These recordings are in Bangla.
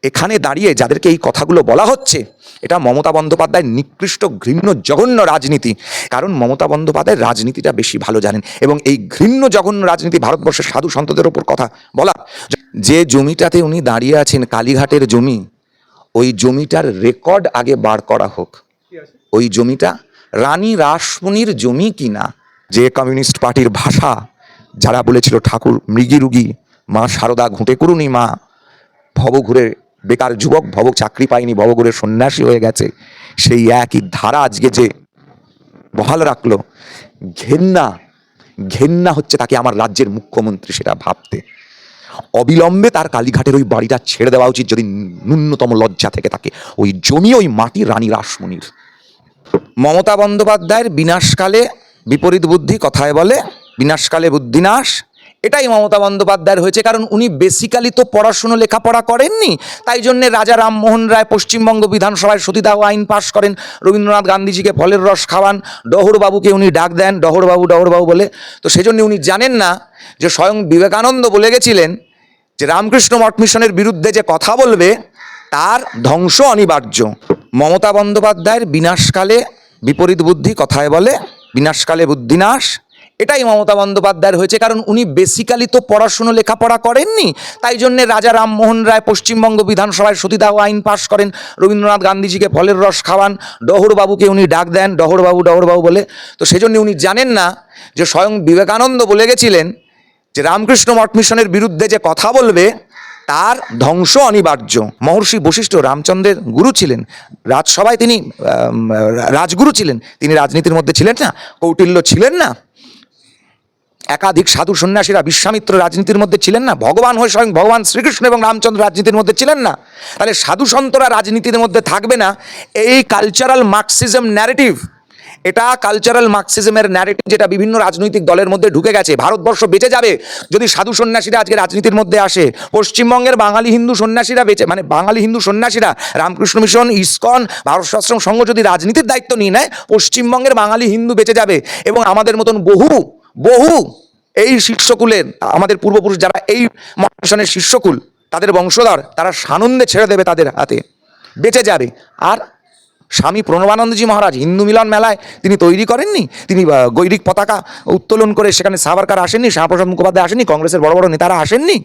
এখানে দাঁড়িয়ে যাদেরকে এই কথাগুলো বলা হচ্ছে, এটা মমতা বন্দ্যোপাধ্যায়ের নিকৃষ্ট ঘৃণ্য জঘন্য রাজনীতি। কারণ মমতা বন্দ্যোপাধ্যায় রাজনীতিটা বেশি ভালো জানেন, এবং এই ঘৃণ্য জঘন্য রাজনীতি ভারতবর্ষের সাধু সন্তদের ওপর কথা বলা। যে জমিটাতে উনি দাঁড়িয়ে আছেন, কালীঘাটের জমি, ওই জমিটার রেকর্ড আগে বার করা হোক। ওই জমিটা রানী রাসমণির জমি কিনা। যে কমিউনিস্ট পার্টির ভাষা যারা বলেছিল ঠাকুর মৃগী রুগী, মা সারদা ঘুঁটে করুনি, মা ভবঘুরে বেকার যুবক, ভব চাকরি পায়নি, ভবঘুরে সন্ন্যাসী হয়ে গেছে, সেই একই ধারা আজকে যে বহাল রাখলো। ঘেন্না ঘেন্না হচ্ছে তাকে আমার রাজ্যের মুখ্যমন্ত্রী সেটা ভাবতে। অবিলম্বে তার কালীঘাটের ওই বাড়িটা ছেড়ে দেওয়া উচিত, যদি ন্যূনতম লজ্জা থেকে থাকে। ওই জমি, ওই মাটি রানী রাসমণির। মমতা বন্দ্যোপাধ্যায়ের বিনাশকালে বিপরীত বুদ্ধি, কথায় বলে বিনাশকালে বুদ্ধিনাশ। এটাই মমতা বন্দ্যোপাধ্যায়ের হয়েছে, কারণ উনি বেসিক্যালি তো পড়াশুনো লেখাপড়া করেননি। তাই জন্যে রাজা রামমোহন রায় পশ্চিমবঙ্গ বিধানসভায় সতীদাহ আইন পাশ করেন, রবীন্দ্রনাথ গান্ধীজিকে ফলের রস খাওয়ান, ডহরবাবুকে উনি ডাক দেন ডহরবাবু ডহরবাবু বলে। তো সেজন্য উনি জানেন না যে স্বয়ং বিবেকানন্দ বলে গেছিলেন যে রামকৃষ্ণ মঠ মিশনের বিরুদ্ধে যে কথা বলবে তার ধ্বংস অনিবার্য। মমতা বন্দ্যোপাধ্যায়ের বিনাশকালে বিপরীত বুদ্ধি, কথায় বলে বিনাশকালে বুদ্ধিনাশ। এটাই মমতা বন্দ্যোপাধ্যায়ের হয়েছে, কারণ উনি বেসিক্যালি তো পড়াশুনো লেখাপড়া করেননি। তাই জন্যে রাজা রামমোহন রায় পশ্চিমবঙ্গ বিধানসভায় সতীদাহ আইন পাশ করেন, রবীন্দ্রনাথ গান্ধীজিকে ফলের রস খাওয়ান, ডহরবাবুকে উনি ডাক দেন ডহরবাবু ডহরবাবু বলে। তো সেজন্য উনি জানেন না যে স্বয়ং বিবেকানন্দ বলে গেছিলেন যে রামকৃষ্ণ মঠ মিশনের বিরুদ্ধে যে কথা বলবে তার ধ্বংস অনিবার্য। মহর্ষি বশিষ্ঠ রামচন্দ্রের গুরু ছিলেন, রাজসভায় তিনি রাজগুরু ছিলেন, তিনি রাজনীতির মধ্যে ছিলেন না। কৌটিল্য ছিলেন না, একাধিক সাধু সন্ন্যাসীরা বিশ্বামিত্র রাজনীতির মধ্যে ছিলেন না। ভগবান হয়ে স্বয়ং ভগবান শ্রীকৃষ্ণ এবং রামচন্দ্র রাজনীতির মধ্যে ছিলেন না। তাহলে সাধু সন্তরা রাজনীতির মধ্যে থাকবে না। এই কালচারাল মার্কসিজম ন্যারেটিভ, এটা কালচারাল মার্কসিজমের ন্যারেটিভ, যেটা বিভিন্ন রাজনৈতিক দলের মধ্যে ঢুকে গেছে। ভারতবর্ষ বেঁচে যাবে যদি সাধু সন্ন্যাসীরা আজকে রাজনীতির মধ্যে আসে। পশ্চিমবঙ্গের বাঙালি হিন্দু সন্ন্যাসীরা বেঁচে, মানে বাঙালি হিন্দু সন্ন্যাসীরা, রামকৃষ্ণ মিশন, ইসকন, ভারত আশ্রম সংঘ যদি রাজনীতির দায়িত্ব নিয়ে নেয়, পশ্চিমবঙ্গের বাঙালি হিন্দু বেঁচে যাবে। এবং আমাদের মতন বহু বহু এই শিষ্যকুলের, আমাদের পূর্বপুরুষ যারা এই মঠ মিশনের শিষ্যকুল, তাদের বংশধর, তারা সানন্দে ছেড়ে দেবে, তাদের হাতে বেঁচে যাবে। আর স্বামী প্রণবানন্দজি মহারাজ হিন্দু মিলন মেলায় তিনি তৈরি করেননি, তিনি গৈরিক পতাকা উত্তোলন করে সেখানে সাভারকার আসেননি, শ্যামাপ্রসাদ মুখোপাধ্যায় আসেননি, কংগ্রেসের বড় বড় নেতারা আসেননি।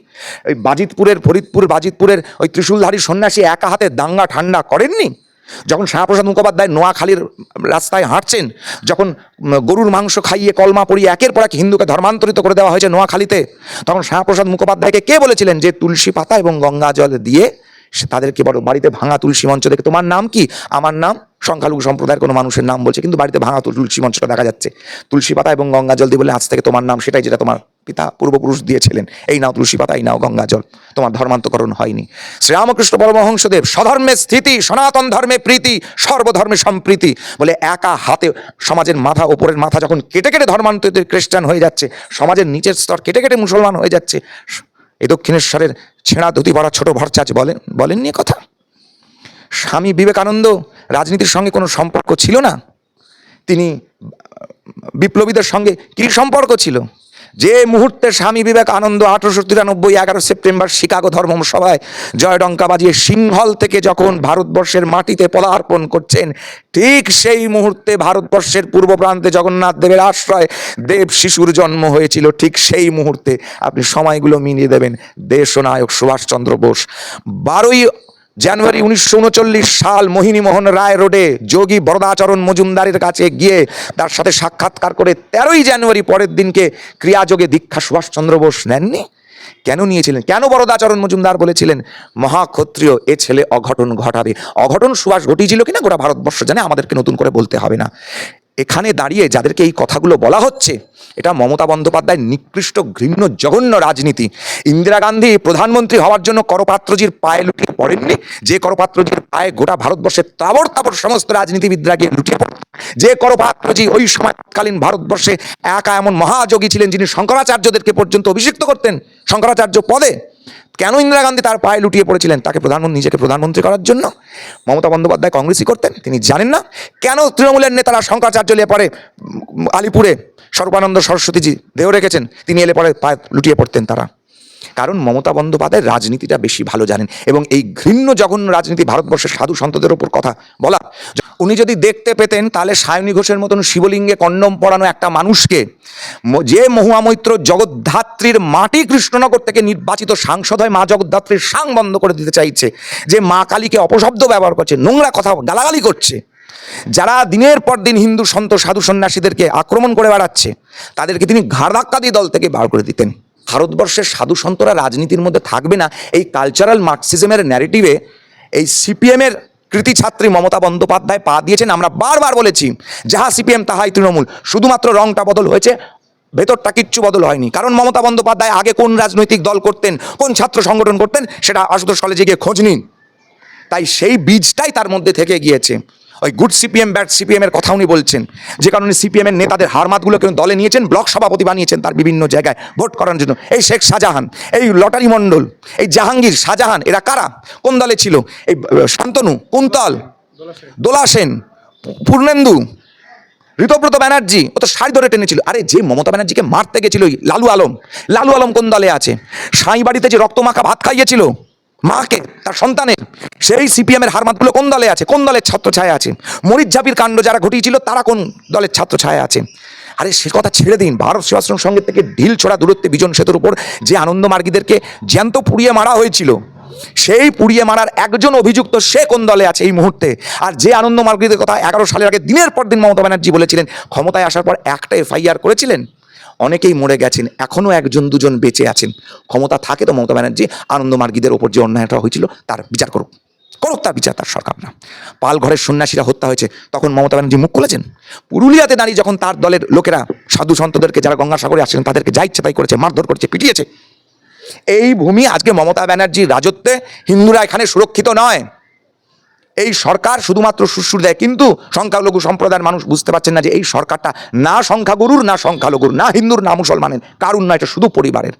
ওই ফরিদপুর বাজিতপুরের ওই ত্রিশূলধারী সন্ন্যাসী একা হাতে দাঙ্গা ঠান্ডা করেননি। যখন শ্যামাপ্রসাদ মুখোপাধ্যায় নোয়াখালীর রাস্তায় হাঁটছেন, যখন গরুর মাংস খাইয়ে কলমা পড়িয়ে একের পর এক হিন্দুকে ধর্মান্তরিত করে দেওয়া হয়েছে নোয়াখালীতে, তখন শ্যামাপ্রসাদ মুখোপাধ্যায়কে কে বলেছিলেন যে তুলসী পাতা এবং গঙ্গা জল দিয়ে তাদেরকে বড় বাড়িতে ভাঙা তুলসী মঞ্চ দেখে, তোমার নাম কি? আমার নাম, সংখ্যালঘু সম্প্রদায়ের কোনো মানুষের নাম বলছে, কিন্তু বাড়িতে ভাঙা তুলসী মঞ্চটা দেখা যাচ্ছে, তুলসী পাতা এবং গঙ্গা জল দিয়ে বলে আজ থেকে তোমার নাম সেটাই যেটা তোমার পিতা পূর্বপুরুষ দিয়েছিলেন, এই নাও তুলসী পাতা, এই নাও গঙ্গা জল, তোমার ধর্মান্তকরণ হয়নি। শ্রীরামকৃষ্ণ পরমহংসদেব স্বধর্মে স্থিতি, সনাতন ধর্মে প্রীতি, সর্বধর্মে সম্প্রীতি বলে একা হাতে সমাজের মাথা, ওপরের মাথা যখন কেটে কেটে ধর্মান্তরিত খ্রিস্টান হয়ে যাচ্ছে, সমাজের নিচের স্তর কেটে কেটে মুসলমান হয়ে যাচ্ছে, এই দক্ষিণেশ্বরের ছেঁড়া ধুতি পরা ছোট ভরচাচ বলেননি কথা। স্বামী বিবেকানন্দ রাজনীতির সঙ্গে কোনো সম্পর্ক ছিল না, তিনি বিপ্লবীদের সঙ্গে কী সম্পর্ক ছিল? যে মুহূর্তে স্বামী বিবেকানন্দ 1893 11 সেপ্টেম্বর শিকাগো ধর্মসভায় জয়ডঙ্কা বাজিয়ে সিংহল থেকে যখন ভারতবর্ষের মাটিতে পদার্পণ করছেন, ঠিক সেই মুহূর্তে ভারতবর্ষের পূর্ব প্রান্তে জগন্নাথ দেবের আশ্রয় দেব শিশুর জন্ম হয়েছিল। ঠিক সেই মুহূর্তে আপনি সময়গুলো মিলিয়ে দেবেন, দেশনায়ক সুভাষচন্দ্র বোস 12ই জানুয়ারি 1939 সাল মোহিনীমোহন রায় রোডে যোগী বরদাচরণ মজুমদারের কাছে গিয়ে তার সাথে সাক্ষাৎকার করে 13ই জানুয়ারি পরের দিনকে ক্রিয়াযোগে দীক্ষা সুভাষচন্দ্র বোস নেননি। কেন নিয়েছিলেন? কেন বরদাচরণ মজুমদার বলেছিলেন মহাক্ষত্রিয় এ ছেলে অঘটন ঘটাবে? অঘটন সুভাষ ঘটিয়েছিল কিনা গোটা ভারতবর্ষ জানে, আমাদেরকে নতুন করে বলতে হবে না। এখানে দাঁড়িয়ে যাদেরকে এই কথাগুলো বলা হচ্ছে, এটা মমতা বন্দ্যোপাধ্যায়ের নিকৃষ্ট ঘৃণ্য জঘন্য রাজনীতি। ইন্দিরা গান্ধী প্রধানমন্ত্রী হওয়ার জন্য করপাত্রজির পায়ে লুটিয়ে পড়েননি, যে করপাত্রজির পায়ে গোটা ভারতবর্ষের তাবড় সমস্ত রাজনীতিবিদরা গিয়ে লুটিয়ে পড়েন। যে করপাত্রজি ওই সময়কালীন ভারতবর্ষে একা এমন মহাযোগী ছিলেন যিনি শঙ্করাচার্যদেরকে পর্যন্ত অভিষিক্ত করতেন শঙ্করাচার্য পদে, কেন ইন্দিরা গান্ধী তার পায়ে লুটিয়ে পড়েছিলেন? তাকে নিজেকে প্রধানমন্ত্রী করার জন্য। মমতা বন্দ্যোপাধ্যায় কংগ্রেসই করতেন, তিনি জানেন না? কেন তৃণমূলের নেতারা শঙ্করাচার্য এলে পরে আলিপুরে স্বরূপানন্দ সরস্বতীজি দেহ রেখেছেন, তিনি এলে পরে পায়ে লুটিয়ে পড়তেন তারা? কারণ মমতা বন্দ্যোপাধ্যায় রাজনীতিটা বেশি ভালো জানেন এবং এই ঘৃণ্য জঘন্য রাজনীতি ভারতবর্ষের সাধু সন্তদের ওপর কথা বলা, উনি যদি দেখতে পেতেন তাহলে সায়নী ঘোষের মতন শিবলিঙ্গে কন্ডম পরানো একটা মানুষকে, যে মহুয়া মৈত্র জগদ্ধাত্রীর মাটি কৃষ্ণনগর থেকে নির্বাচিত সাংসদ হয়, মা জগদ্ধাত্রীর সাং বন্ধ করে দিতে চাইছে, যে মা কালীকে অপশব্দ ব্যবহার করছে, নোংরা কথা গালাগালি করছে, যারা দিনের পর দিন হিন্দু সন্ত সাধু সন্ন্যাসীদেরকে আক্রমণ করে বেড়াচ্ছে, তাদেরকে তিনি ঘাড় ধাক্কা দিয়ে দল থেকে বার করে দিতেন। ভারতবর্ষের সাধু সন্তরা রাজনীতির মধ্যে থাকবে না, এই কালচারাল মার্কসিজমের ন্যারেটিভে এই সিপিএমের কৃতি ছাত্রী মমতা বন্দ্যোপাধ্যায় পা দিয়েছেন। আমরা বারবার বলেছি, যাহা সিপিএম তাহাই তৃণমূল, শুধুমাত্র রংটা বদল হয়েছে, ভেতরটা কিচ্ছু বদল হয়নি। কারণ মমতা বন্দ্যোপাধ্যায় আগে কোন রাজনৈতিক দল করতেন, কোন ছাত্র সংগঠন করতেন, সেটা আশুতোষ কলেজে গিয়ে খোঁজ নিন। তাই সেই বীজটাই তার মধ্যে থেকে গিয়েছে। ওই গুড সিপিএম ব্যাড সিপিএমের কথা উনি বলছেন, যে কারণে সিপিএমের নেতাদের হারমাতগুলোকে দলে নিয়েছেন, ব্লক সভাপতি বানিয়েছেন তার বিভিন্ন জায়গায় ভোট করার জন্য। এই শেখ শাহজাহান, এই লটারি মণ্ডল, এই জাহাঙ্গীর, শাহজাহান, এরা কারা, কোন দলে ছিল? এই শান্তনু, কুন্তল, দোলা সেন, পূর্ণেন্দু, ঋতব্রত ব্যানার্জি, ও তো শাড়ি ধরে টেনেছিল। আরে যে মমতা ব্যানার্জিকে মারতে গেছিল লালু আলম, লালু আলম কোন দলে আছে? সাঁই বাড়িতে যে রক্তমাখা ভাত খাইয়েছিল মাকে, তার সন্তানের, সেই সিপিএমের হারমাতগুলো কোন দলে আছে, কোন দলের ছাত্র ছায়া আছে? মরিচঝাপির কাণ্ড যারা ঘটিয়েছিল তারা কোন দলের ছাত্র ছায়া আছে? আরে সে কথা ছেড়ে দিন। ভারত সেবাশ্রম সঙ্গের থেকে ঢিল ছোড়া দূরত্বে বিজন সেতুর উপর যে আনন্দমার্গীদেরকে জ্যান্ত পুড়িয়ে মারা হয়েছিল, সেই পুড়িয়ে মারার একজন অভিযুক্ত সে কোন দলে আছে এই মুহূর্তে? আর যে আনন্দমার্গীদের কথা 11 সালের আগে দিনের পর দিন মমতা ব্যানার্জি বলেছিলেন, ক্ষমতায় আসার পর একটা এফআইআর করেছিলেন, অনেকেই মরে গেছেন, এখনও একজন দুজন বেঁচে আছেন। ক্ষমতা থাকে তো মমতা ব্যানার্জি আনন্দমার্গীদের ওপর যে অন্যায়টা হয়েছিল তার বিচার করুক, তার বিচার তার সরকার না। পাল ঘরের সন্ন্যাসীরা হত্যা হয়েছে, তখন মমতা ব্যানার্জি মুখ খুলেছেন? পুরুলিয়াতে দাঁড়িয়ে যখন তার দলের লোকেরা সাধু সন্তদেরকে যারা গঙ্গাসাগরে আসছিলেন তাদেরকে যা ইচ্ছে তাই করেছে, মারধর করেছে, পিটিয়েছে। এই ভূমি আজকে মমতা ব্যানার্জির রাজত্বে হিন্দুরা এখানে সুরক্ষিত নয়। এই সরকার শুধুমাত্র সুশ্রুর দেয়, কিন্তু সংখ্যালঘু সম্প্রদায়ের মানুষ বুঝতে পারছেন না যে এই সরকারটা না সংখ্যাগুরুর, না সংখ্যালঘুর, না হিন্দুর, না মুসলমানের, কারুর না, এটা শুধু পরিবারের।